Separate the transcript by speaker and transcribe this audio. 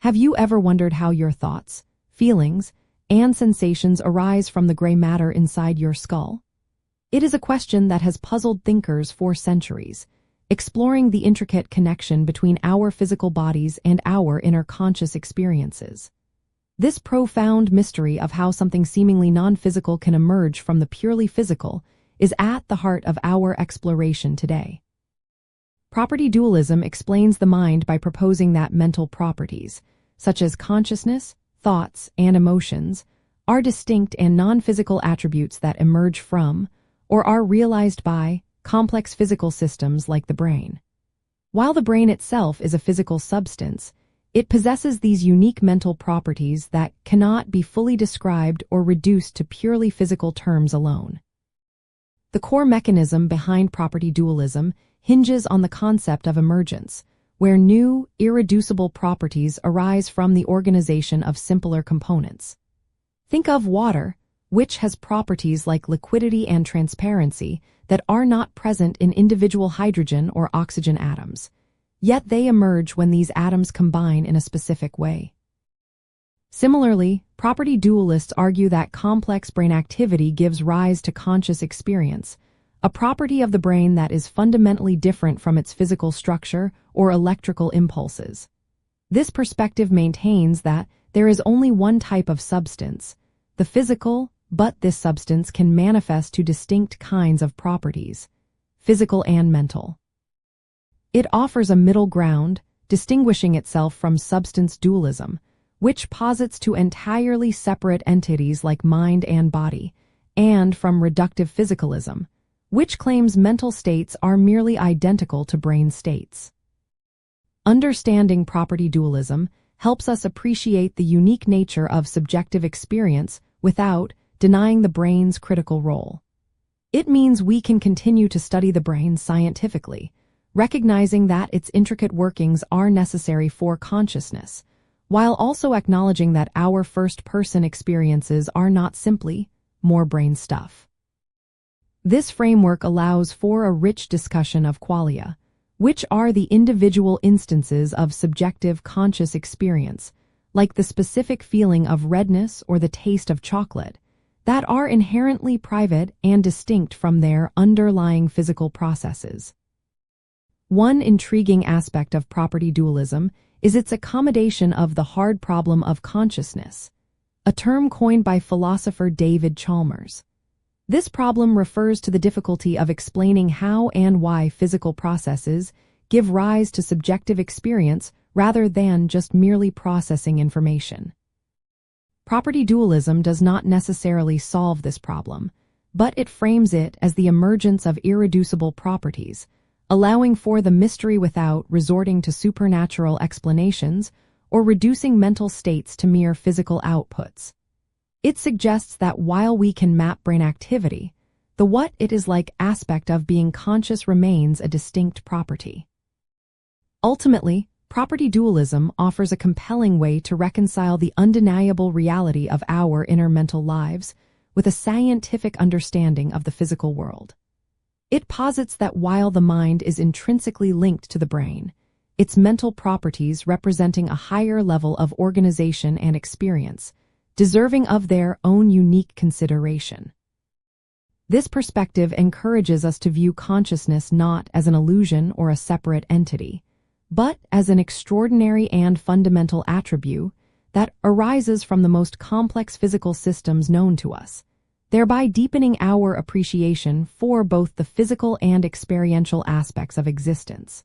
Speaker 1: Have you ever wondered how your thoughts, feelings, and sensations arise from the gray matter inside your skull? It is a question that has puzzled thinkers for centuries, exploring the intricate connection between our physical bodies and our inner conscious experiences. This profound mystery of how something seemingly non-physical can emerge from the purely physical is at the heart of our exploration today. Property dualism explains the mind by proposing that mental properties, such as consciousness, thoughts, and emotions, are distinct and non-physical attributes that emerge from, or are realized by, complex physical systems like the brain. While the brain itself is a physical substance, it possesses these unique mental properties that cannot be fully described or reduced to purely physical terms alone. The core mechanism behind property dualism hinges on the concept of emergence, where new, irreducible properties arise from the organization of simpler components. Think of water, which has properties like liquidity and transparency that are not present in individual hydrogen or oxygen atoms, yet they emerge when these atoms combine in a specific way. Similarly, property dualists argue that complex brain activity gives rise to conscious experience, a property of the brain that is fundamentally different from its physical structure or electrical impulses. This perspective maintains that there is only one type of substance, the physical, but this substance can manifest to distinct kinds of properties, physical and mental. It offers a middle ground, distinguishing itself from substance dualism, which posits two entirely separate entities like mind and body, and from reductive physicalism, which claims mental states are merely identical to brain states. Understanding property dualism helps us appreciate the unique nature of subjective experience without denying the brain's critical role. It means we can continue to study the brain scientifically, recognizing that its intricate workings are necessary for consciousness, while also acknowledging that our first-person experiences are not simply more brain stuff. This framework allows for a rich discussion of qualia, which are the individual instances of subjective conscious experience, like the specific feeling of redness or the taste of chocolate, that are inherently private and distinct from their underlying physical processes. One intriguing aspect of property dualism is its accommodation of the hard problem of consciousness, a term coined by philosopher David Chalmers. This problem refers to the difficulty of explaining how and why physical processes give rise to subjective experience rather than just merely processing information. Property dualism does not necessarily solve this problem, but it frames it as the emergence of irreducible properties, allowing for the mystery without resorting to supernatural explanations or reducing mental states to mere physical outputs. It suggests that while we can map brain activity, the what it is like aspect of being conscious remains a distinct property. Ultimately, property dualism offers a compelling way to reconcile the undeniable reality of our inner mental lives with a scientific understanding of the physical world. It posits that while the mind is intrinsically linked to the brain, its mental properties representing a higher level of organization and experience, deserving of their own unique consideration. This perspective encourages us to view consciousness not as an illusion or a separate entity, but as an extraordinary and fundamental attribute that arises from the most complex physical systems known to us, thereby deepening our appreciation for both the physical and experiential aspects of existence.